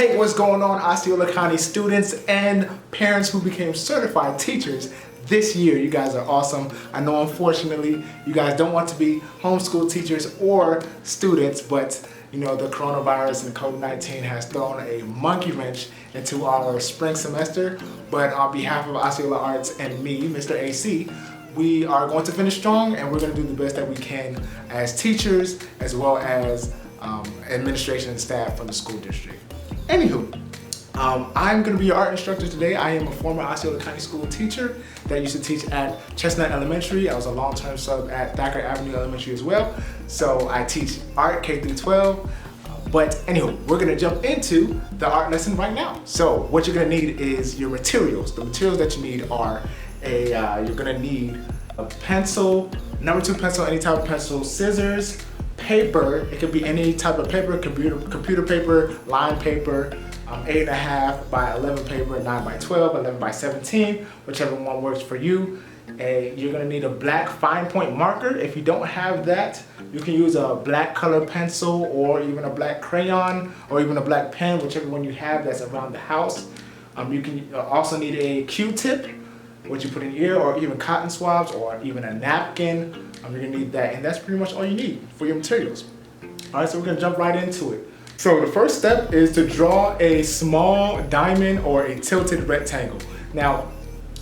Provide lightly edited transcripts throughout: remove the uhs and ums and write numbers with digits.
Hey, what's going on, Osceola County students and parents who became certified teachers this year? You guys are awesome. I know unfortunately you guys don't want to be homeschool teachers or students, but you know, the coronavirus and COVID-19 has thrown a monkey wrench into our spring semester. But on behalf of Osceola Arts and me, Mr. AC, we are going to finish strong, and we're going to do the best that we can as teachers as well as administration and staff from the school district. Anywho, I'm going to be your art instructor today. I am a former Osceola County School teacher that used to teach at Chestnut Elementary. I was a long-term sub at Thacker Avenue Elementary as well. So I teach art K through 12. But anywho, we're going to jump into the art lesson right now. So what you're going to need is your materials. The materials that you need are you're going to need a pencil, number 2 pencil, any type of pencil, scissors, paper. It could be any type of paper, computer paper, line paper, 8.5 by 11 paper, 9 by 12, 11 by 17, whichever one works for you. You're gonna need a black fine point marker. If you don't have that, you can use a black color pencil or even a black crayon or even a black pen, whichever one you have that's around the house. You can also need a Q-tip, which you put in your ear, or even cotton swabs, or even a napkin. You're gonna need that, and that's pretty much all you need for your materials. All right, so we're gonna jump right into it. So the first step is to draw a small diamond or a tilted rectangle. Now,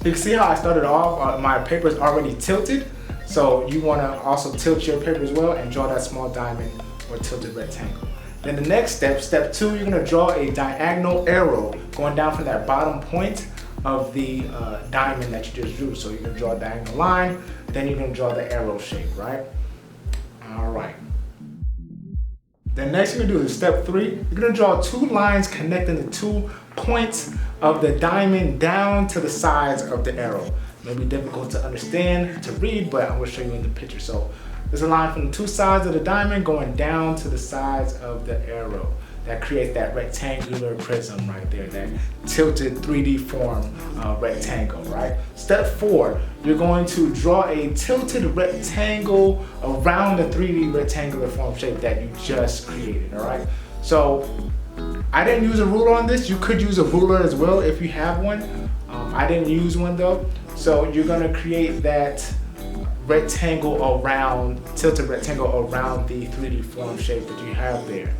you can see how I started off, my paper is already tilted, so you wanna also tilt your paper as well and draw that small diamond or tilted rectangle. Then the next step, step 2, you're gonna draw a diagonal arrow going down from that bottom point of the diamond that you just drew. So you're gonna draw a diagonal line, then you're gonna draw the arrow shape, right? All right. Then next you're gonna do is step 3. You're gonna draw 2 lines connecting the 2 points of the diamond down to the sides of the arrow. It may be difficult to understand, to read, but I'm gonna show you in the picture. So there's a line from the 2 sides of the diamond going down to the sides of the arrow. That creates that rectangular prism right there, that tilted 3D form rectangle, right? Step 4, you're going to draw a tilted rectangle around the 3D rectangular form shape that you just created, all right? So I didn't use a ruler on this. You could use a ruler as well if you have one. I didn't use one though. So you're gonna create that rectangle around, tilted rectangle around the 3D form shape that you have there.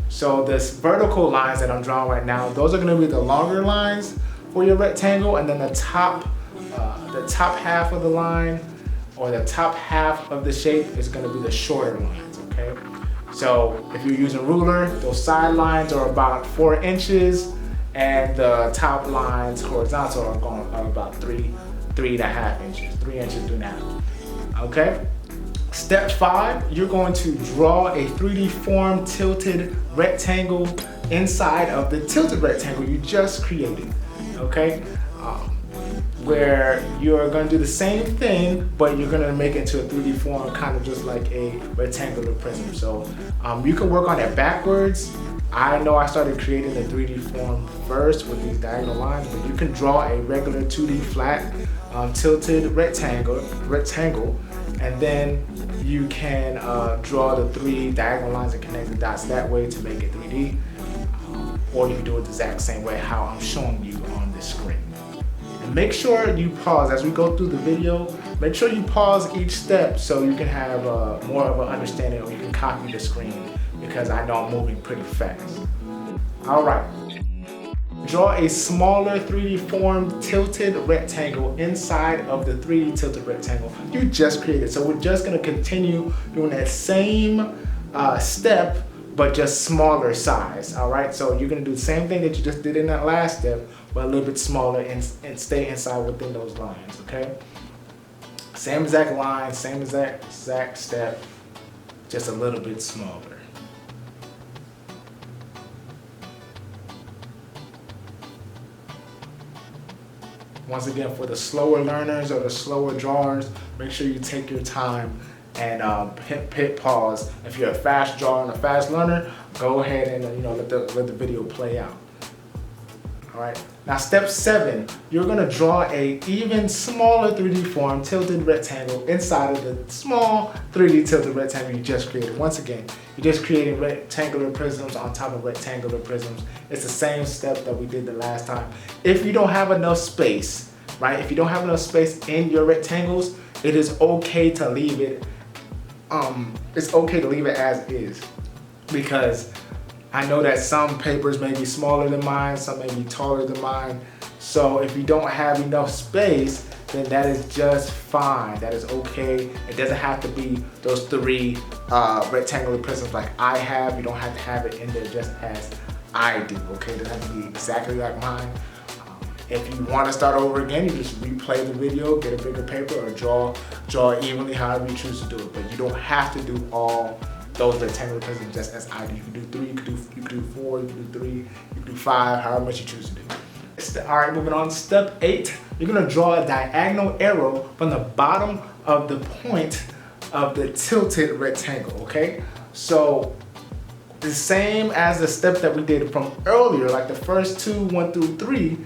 So this vertical lines that I'm drawing right now, those are going to be the longer lines for your rectangle, and then the top half of the line, or the top half of the shape, is going to be the shorter lines, okay? So if you're using a ruler, those side lines are about 4 inches, and the top lines horizontal are about 3.5 inches, 3 inches, 3.5, okay? Step 5, you're going to draw a 3D form tilted rectangle inside of the tilted rectangle you just created, okay? Where you're going to do the same thing, but you're going to make it into a 3D form, kind of just like a rectangular prism. So you can work on it backwards. I know I started creating the 3D form first with these diagonal lines, but you can draw a regular 2D flat tilted rectangle, and then you can draw the 3 diagonal lines and connect the dots that way to make it 3D, or you can do it the exact same way how I'm showing you on this screen. And make sure you pause as we go through the video. Make sure you pause each step so you can have more of an understanding, or you can copy the screen, because I know I'm moving pretty fast. All right. Draw a smaller 3D form tilted rectangle inside of the 3D tilted rectangle you just created. So we're just gonna continue doing that same step, but just smaller size, all right? So you're gonna do the same thing that you just did in that last step, but a little bit smaller, and stay inside within those lines, okay? Same exact line, same exact step, just a little bit smaller. Once again, for the slower learners or the slower drawers, make sure you take your time and hit pause. If you're a fast drawer and a fast learner, go ahead and let the video play out. All right. Now step 7, you're gonna draw a even smaller 3D form, tilted rectangle inside of the small 3D tilted rectangle you just created. Once again, you're just creating rectangular prisms on top of rectangular prisms. It's the same step that we did the last time. If you don't have enough space, right? If you don't have enough space in your rectangles, it is okay to leave it. It's okay to leave it as is, because I know that some papers may be smaller than mine, some may be taller than mine. So if you don't have enough space, then that is just fine. That is okay. It doesn't have to be those 3 rectangular prisms like I have. You don't have to have it in there just as I do, okay? It doesn't have to be exactly like mine. If you want to start over again, you just replay the video, get a bigger paper, or draw evenly, however you choose to do it. But you don't have to do all those rectangular prisms just as I do. You can do 3, you can do 4, you can do 3, you can do 5, however much you choose to do. All right, moving on. Step 8, you're gonna draw a diagonal arrow from the bottom of the point of the tilted rectangle, okay? So the same as the step that we did from earlier, like the first 2, 1 through 3,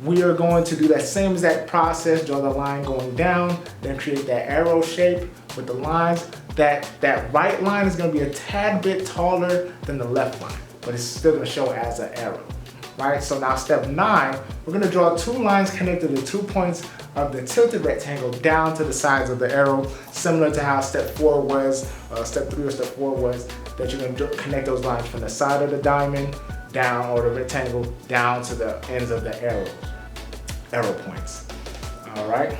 we are going to do that same exact process, draw the line going down, then create that arrow shape with the lines. That right line is gonna be a tad bit taller than the left line, but it's still gonna show as an arrow, right? So now step 9, we're gonna draw 2 lines connected to 2 points of the tilted rectangle down to the sides of the arrow, similar to how step 4 was, step 3 or step 4 was, that you're gonna connect those lines from the side of the diamond down, or the rectangle, down to the ends of the arrow points, all right?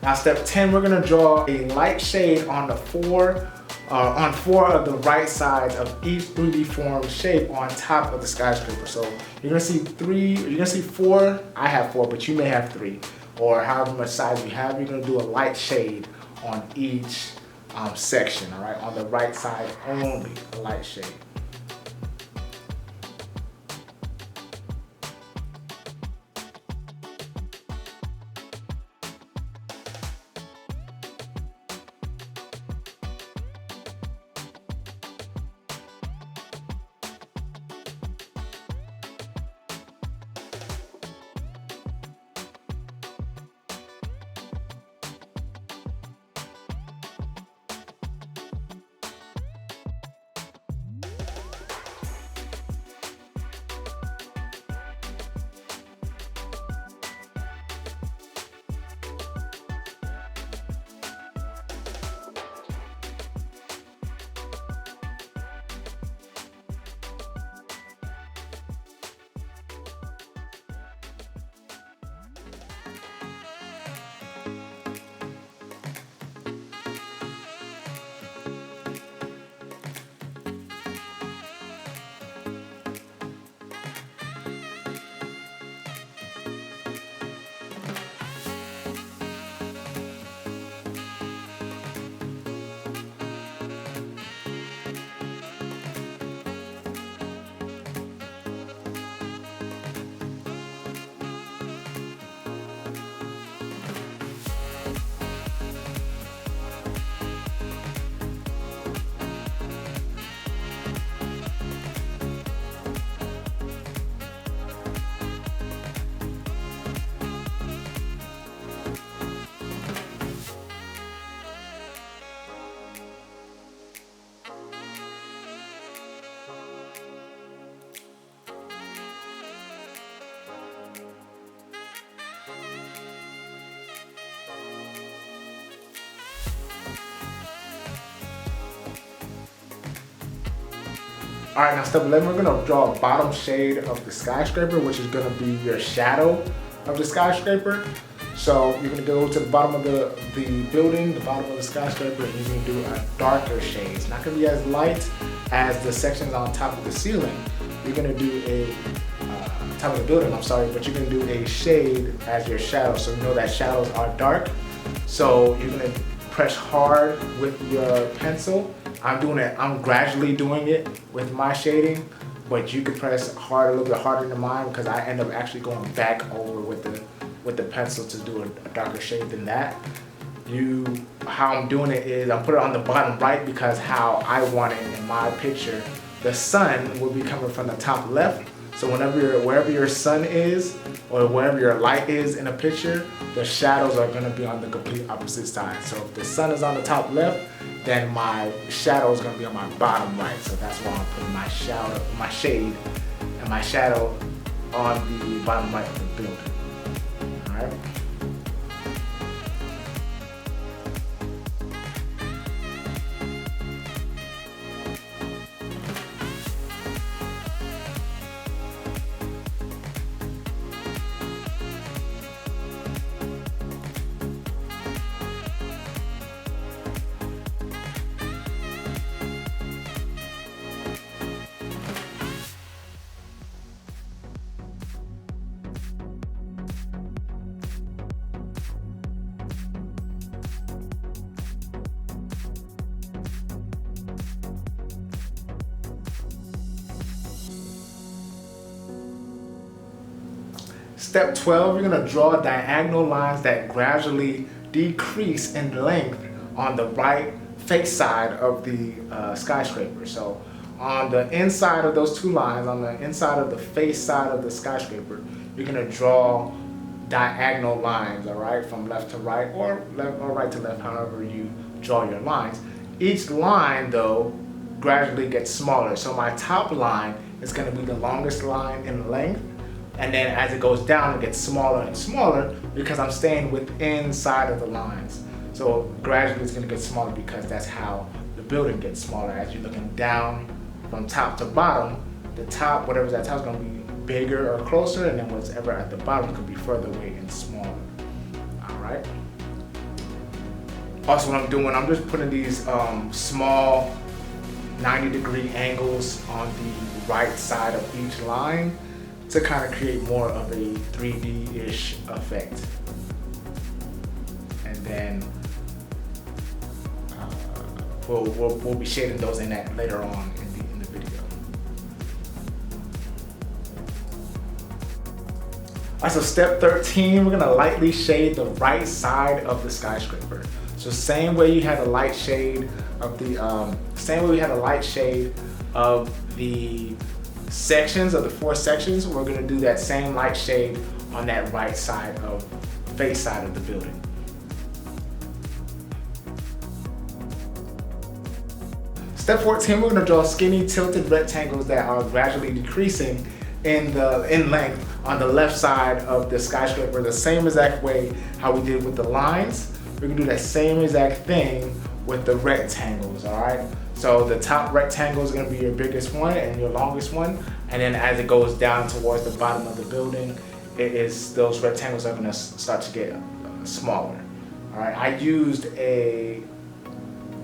Now step 10, we're gonna draw a light shade on the 4 of the right sides of each 3D form shape on top of the skyscraper. So you're gonna see 4, I have 4, but you may have 3, or however much size you have. You're gonna do a light shade on each section, all right? On the right side only, a light shade. All right, now step 11, we're gonna draw a bottom shade of the skyscraper, which is gonna be your shadow of the skyscraper. So you're gonna go to the bottom of the building, the bottom of the skyscraper, and you're gonna do a darker shade. It's not gonna be as light as the sections on top of the ceiling. You're gonna do a, top of the building, I'm sorry, but you're gonna do a shade as your shadow. So you know that shadows are dark. So you're gonna press hard with your pencil. I'm gradually doing it with my shading, but you can press hard, a little bit harder than mine, because I end up actually going back over with the pencil to do a darker shade than that. How I'm doing it is I put it on the bottom right, because how I want it in my picture, the sun will be coming from the top left. So wherever your sun is, or wherever your light is in a picture, the shadows are gonna be on the complete opposite side. So if the sun is on the top left, then my shadow is gonna be on my bottom right. So that's why I'm putting my shade and my shadow on the bottom right of the building. All right. Step 12, you're gonna draw diagonal lines that gradually decrease in length on the right face side of the skyscraper. So on the inside of those two lines, on the inside of the face side of the skyscraper, you're gonna draw diagonal lines, all right, from left to right or right to left, however you draw your lines. Each line, though, gradually gets smaller. So my top line is gonna be the longest line in length, and then as it goes down, it gets smaller and smaller because I'm staying within inside of the lines. So gradually it's gonna get smaller because that's how the building gets smaller. As you're looking down from top to bottom, the top, whatever's at top is gonna be bigger or closer, and then whatever at the bottom could be further away and smaller. All right. Also, what I'm doing, I'm just putting these small 90-degree angles on the right side of each line to kind of create more of a 3D-ish effect. And then we'll be shading those in that later on in the video. All right, so step 13, we're gonna lightly shade the right side of the skyscraper. So same way you had a light shade of the sections of the 4 sections, we're gonna do that same light shade on that right side of face side of the building. Step 14, we're gonna draw skinny tilted rectangles that are gradually decreasing in length on the left side of the skyscraper, the same exact way how we did with the lines. We're gonna do that same exact thing with the rectangles, all right? So the top rectangle is gonna be your biggest one and your longest one, and then as it goes down towards the bottom of the building, those rectangles are gonna start to get smaller. All right, I used a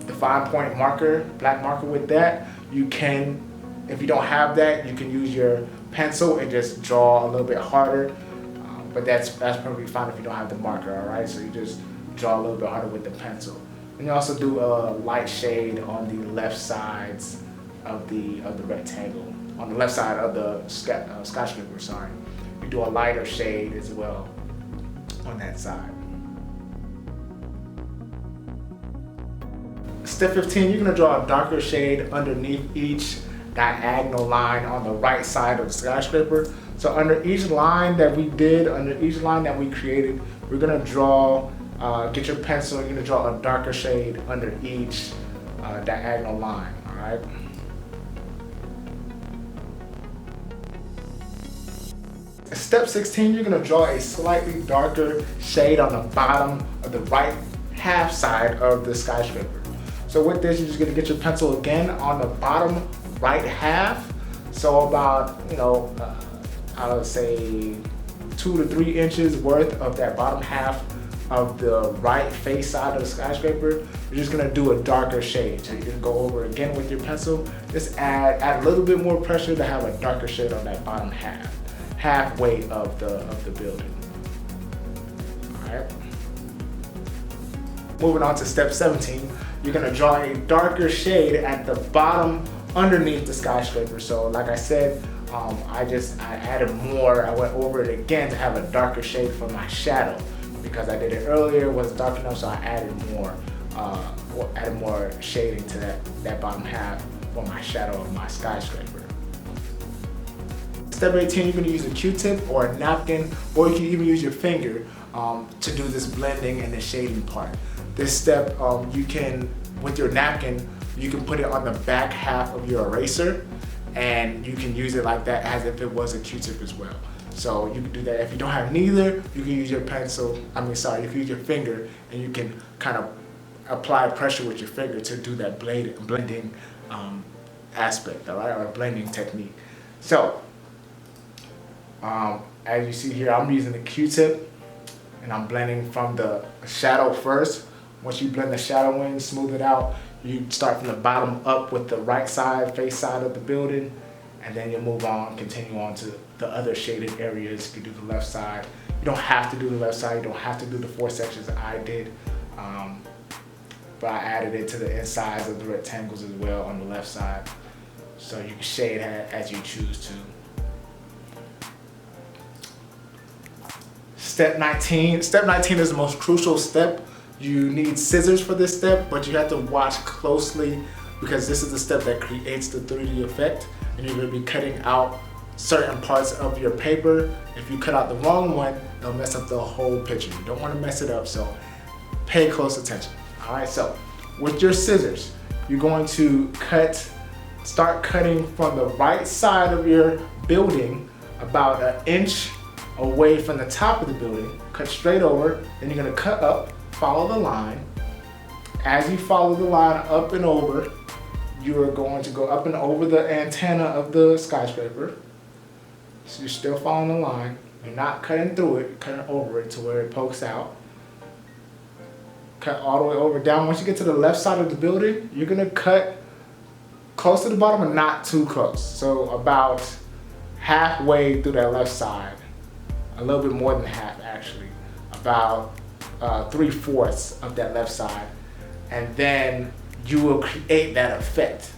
5-point marker, black marker with that. You can, if you don't have that, you can use your pencil and just draw a little bit harder, but that's perfectly fine if you don't have the marker, all right? So you just draw a little bit harder with the pencil. And you also do a light shade on the left sides of the rectangle, on the left side of the skyscraper, sorry. You do a lighter shade as well on that side. Step 15, you're gonna draw a darker shade underneath each diagonal line on the right side of the skyscraper. So under each line that we did, under each line that we created, we're gonna draw, get your pencil, you're gonna draw a darker shade under each diagonal line, all right? Step 16, you're gonna draw a slightly darker shade on the bottom of the right half side of the skyscraper. So with this, you're just gonna get your pencil again on the bottom right half. So about, I would say 2 to 3 inches worth of that bottom half of the right face side of the skyscraper. You're just gonna do a darker shade. So you can go over again with your pencil. Just add a little bit more pressure to have a darker shade on that bottom halfway of the building. All right. Moving on to step 17, you're gonna draw a darker shade at the bottom underneath the skyscraper. So like I said, I added more. I went over it again to have a darker shade for my shadow because I did it earlier, it wasn't dark enough, so I added more shading to that bottom half for my shadow of my skyscraper. Step 18, you're gonna use a Q-tip or a napkin, or you can even use your finger to do this blending and the shading part. This step, you can, with your napkin, you can put it on the back half of your eraser, and you can use it like that as if it was a Q-tip as well. So you can do that. If you don't have neither, you can use your you can use your finger, and you can kind of apply pressure with your finger to do that blending aspect, all right, or blending technique. So, as you see here, I'm using the Q-tip, and I'm blending from the shadow first. Once you blend the shadow in, smooth it out, you start from the bottom up with the right side, face side of the building, and then you move on, continue on to the other shaded areas. You can do the left side. You don't have to do the left side. You don't have to do the 4 sections that I did, but I added it to the insides of the rectangles as well on the left side. So you can shade as you choose to. Step 19. Step 19 is the most crucial step. You need scissors for this step, but you have to watch closely because this is the step that creates the 3D effect, and you're going to be cutting out certain parts of your paper. If you cut out the wrong one, it'll mess up the whole picture. You don't want to mess it up, so pay close attention. All right, so with your scissors, you're going to start cutting from the right side of your building about 1 inch away from the top of the building. Cut straight over, then you're going to cut up, follow the line. As you follow the line up and over, you are going to go up and over the antenna of the SkyScrapper. So you're still following the line. You're not cutting through it, you're cutting over it to where it pokes out. Cut all the way over down. Once you get to the left side of the building, you're going to cut close to the bottom and not too close. So about halfway through that left side. A little bit more than half actually. About 3/4 of that left side. And then you will create that effect.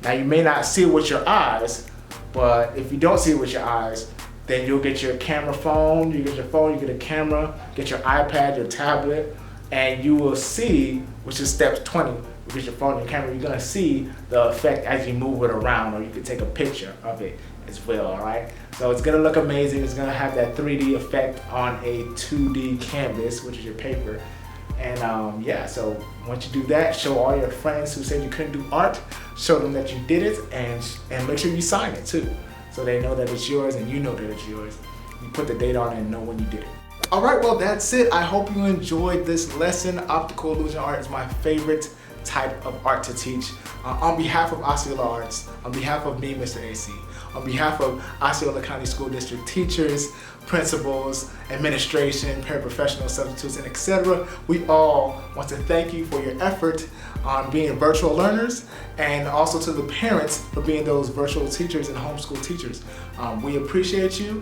Now you may not see it with your eyes, but if you don't see it with your eyes, then you'll get your camera phone, you get a camera, get your iPad, your tablet, and you will see, which is step 20, you get your phone, your camera, you're gonna see the effect as you move it around, or you can take a picture of it as well, all right? So it's gonna look amazing. It's gonna have that 3D effect on a 2D canvas, which is your paper. And yeah, so once you do that, show all your friends who said you couldn't do art, show them that you did it, and make sure you sign it too, so they know that it's yours and you know that it's yours. You put the date on it and know when you did it. All right, well, that's it. I hope you enjoyed this lesson. Optical illusion art is my favorite type of art to teach. On behalf of Osceola Arts, on behalf of me, Mr. AC, on behalf of Osceola County School District teachers, principals, administration, paraprofessionals, substitutes, and etc., we all want to thank you for your effort on being virtual learners, and also to the parents for being those virtual teachers and homeschool teachers. We appreciate you.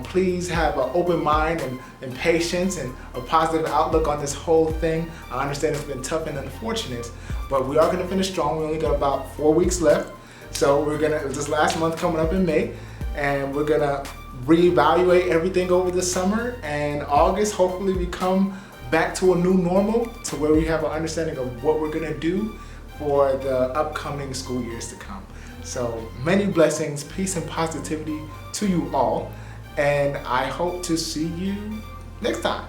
Please have an open mind and patience and a positive outlook on this whole thing. I understand it's been tough and unfortunate, but we are going to finish strong. We only got about 4 weeks left. So this last month coming up in May, and we're gonna reevaluate everything over the summer, and August hopefully we come back to a new normal, to where we have an understanding of what we're gonna do for the upcoming school years to come. So many blessings, peace and positivity to you all, and I hope to see you next time.